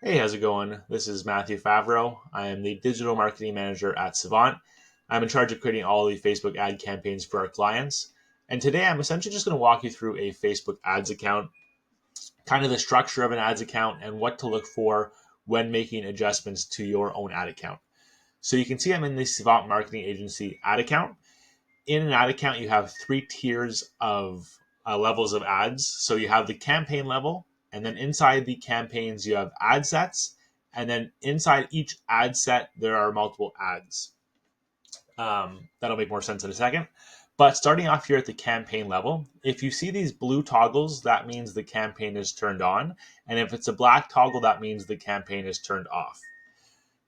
Hey, how's it going? This is Matthew Favreau. I am the digital marketing manager at Savant. I'm in charge of creating all the Facebook ad campaigns for our clients. And today I'm essentially just going to walk you through a Facebook ads account, kind of the structure of an ads account, and what to look for when making adjustments to your own ad account. So you can see I'm in the Savant Marketing Agency ad account. In an ad account, you have three tiers of levels of ads. So you have the campaign level, and then inside the campaigns, you have ad sets. And then inside each ad set, there are multiple ads. That'll make more sense in a second. But starting off here at the campaign level, if you see these blue toggles, that means the campaign is turned on. And if it's a black toggle, that means the campaign is turned off.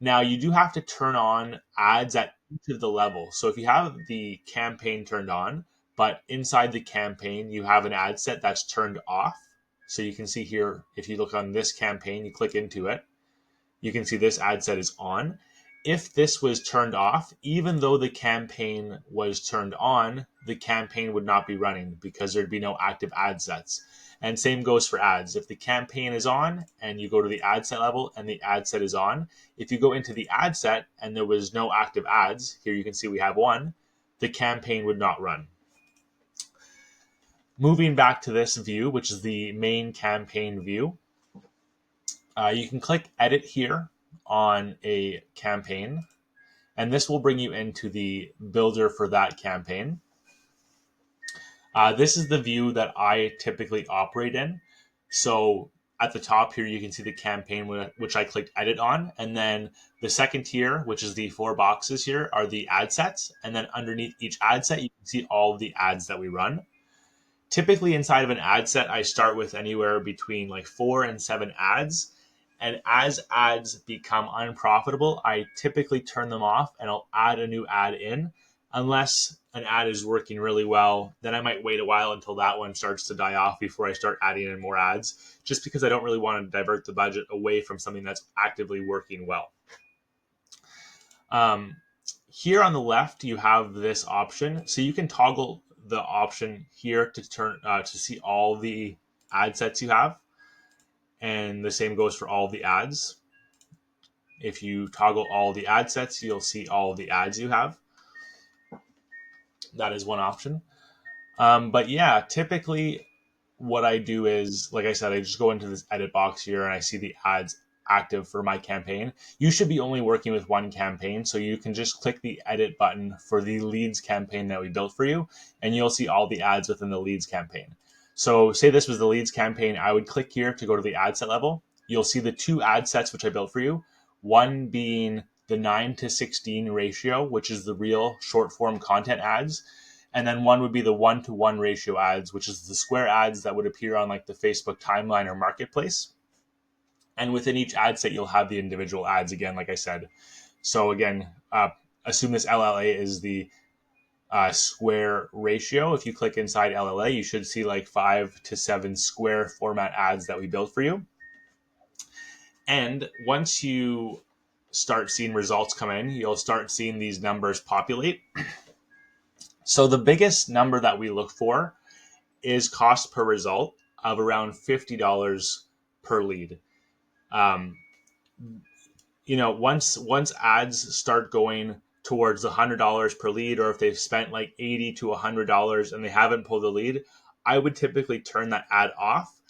Now, you do have to turn on ads at each of the levels. So if you have the campaign turned on, but inside the campaign, you have an ad set that's turned off. So you can see here, if you look on this campaign, you click into it, you can see this ad set is on. If this was turned off, even though the campaign was turned on, the campaign would not be running because there'd be no active ad sets. And same goes for ads. If the campaign is on and you go to the ad set level and the ad set is on, if you go into the ad set and there was no active ads, here you can see we have one, the campaign would not run. Moving back to this view, which is the main campaign view, you can click edit here on a campaign, and this will bring you into the builder for that campaign. This is the view that I typically operate in. So at the top here, you can see the campaign which I clicked edit on. And then the second tier, which is the four boxes here, are the ad sets. And then underneath each ad set, you can see all of the ads that we run. Typically inside of an ad set, I start with anywhere between like 4 and 7 ads. And as ads become unprofitable, I typically turn them off and I'll add a new ad in. Unless an ad is working really well, then I might wait a while until that one starts to die off before I start adding in more ads, just because I don't really want to divert the budget away from something that's actively working well. Here on the left, you have this option. So you can toggle the option here to turn to see all the ad sets you have. And the same goes for all the ads. If you toggle all the ad sets, you'll see all the ads you have. That is one option. But yeah, typically what I do is, like I said, I just go into this edit box here and I see the ads active for my campaign. You should be only working with one campaign, so you can just click the edit button for the leads campaign that we built for you, and you'll see all the ads within the leads campaign. So say this was the leads campaign, I would click here to go to the ad set level. You'll see the two ad sets which I built for you, one being the 9:16 ratio, which is the real short form content ads. And then one would be the 1:1 ratio ads, which is the square ads that would appear on like the Facebook timeline or marketplace. And within each ad set, you'll have the individual ads again, like I said. So again, assume this LLA is the square ratio. If you click inside LLA, you should see like 5 to 7 square format ads that we built for you. And once you start seeing results come in, you'll start seeing these numbers populate. So the biggest number that we look for is cost per result of around $50 per lead. Once ads start going towards $100 per lead, or if they've spent like $80 to $100 and they haven't pulled a lead, I would typically turn that ad off.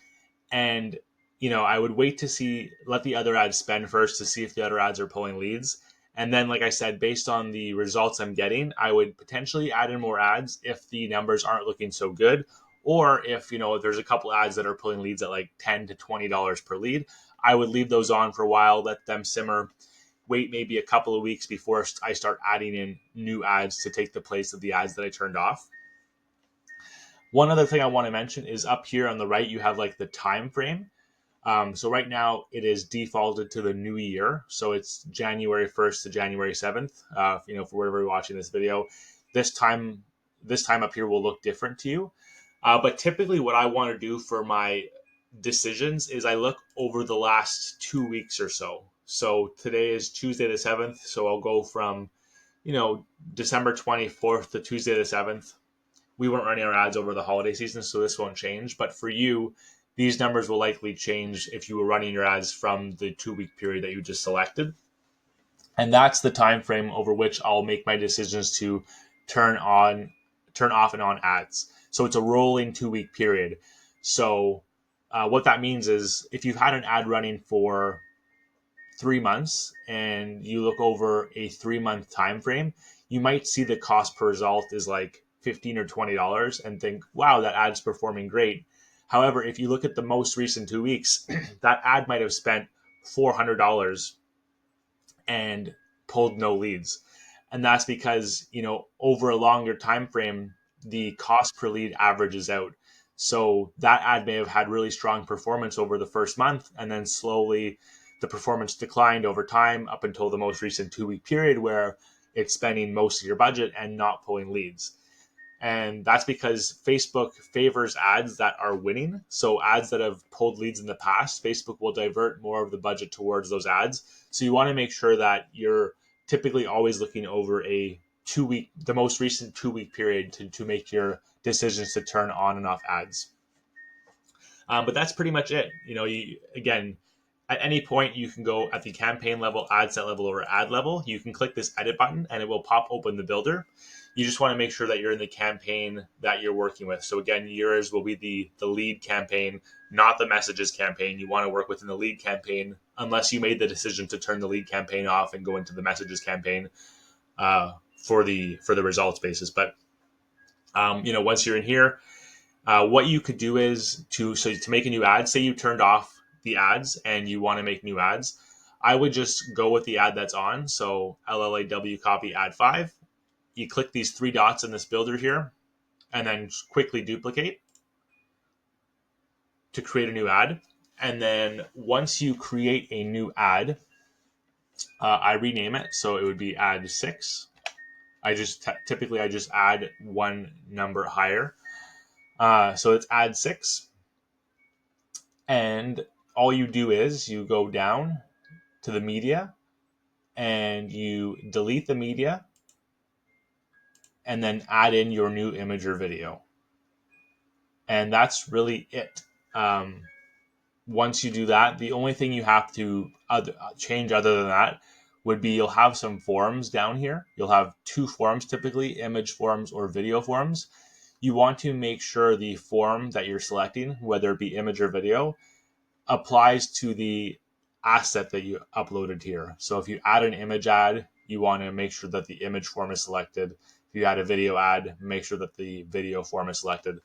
And I would wait to let the other ads spend first to see if the other ads are pulling leads. And then, like I said, based on the results I'm getting, I would potentially add in more ads if the numbers aren't looking so good. Or if, there's a couple ads that are pulling leads at like $10 to $20 per lead, I would leave those on for a while, let them simmer, wait maybe a couple of weeks before I start adding in new ads to take the place of the ads that I turned off. One other thing I want to mention is up here on the right, you have like the time frame. So right now it is defaulted to the new year. So it's January 1st to January 7th. For wherever you're watching this video, this time up here will look different to you. But typically what I want to do for my decisions is I look over the last 2 weeks or so. So today is Tuesday the 7th. So I'll go from, December 24th to Tuesday the 7th. We weren't running our ads over the holiday season, so this won't change. But for you, These numbers will likely change if you were running your ads from the 2-week period that you just selected. And that's the time frame over which I'll make my decisions to turn off and on ads. So it's a rolling 2-week period. So what that means is if you've had an ad running for 3 months and you look over a 3-month time frame, you might see the cost per result is like $15 or $20 and think, wow, that ad's performing great. However, if you look at the most recent 2 weeks, that ad might have spent $400 and pulled no leads. And that's because, over a longer time frame, the cost per lead averages out. So that ad may have had really strong performance over the first month, and then slowly the performance declined over time up until the most recent 2-week period where it's spending most of your budget and not pulling leads. And that's because Facebook favors ads that are winning. So ads that have pulled leads in the past, Facebook will divert more of the budget towards those ads. So you want to make sure that you're typically always looking over the most recent 2-week period to make your decisions to turn on and off ads. But that's pretty much it. Again, at any point, you can go at the campaign level, ad set level, or ad level. You can click this edit button and it will pop open the builder. You just want to make sure that you're in the campaign that you're working with. So again, yours will be the lead campaign, not the messages campaign. You want to work within the lead campaign unless you made the decision to turn the lead campaign off and go into the messages campaign for the results basis. But once you're in here, what you could do is to make a new ad. Say you turned off the ads and you want to make new ads. I would just go with the ad that's on. So LLAW copy ad 5. You click these 3 dots in this builder here and then quickly duplicate to create a new ad. And then once you create a new ad, I rename it. So it would be ad 6. I just add one number higher. So it's ad 6. And all you do is you go down to the media and you delete the media and then add in your new image or video. And that's really it. Once you do that, the only thing you have to change other than that would be you'll have some forms down here. You'll have 2 forms, typically image forms or video forms. You want to make sure the form that you're selecting, whether it be image or video, applies to the asset that you uploaded here. So if you add an image ad, you want to make sure that the image form is selected. If you add a video ad, make sure that the video form is selected.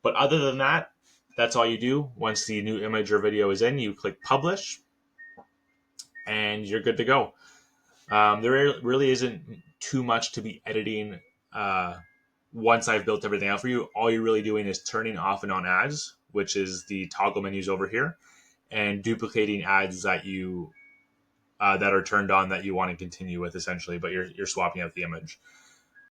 But other than that, that's all you do. Once the new image or video is in, you click publish and you're good to go. There really isn't too much to be editing once I've built everything out for you. All you're really doing is turning off and on ads, which is the toggle menus over here, and duplicating ads that you that are turned on that you want to continue with, essentially, but you're swapping out the image.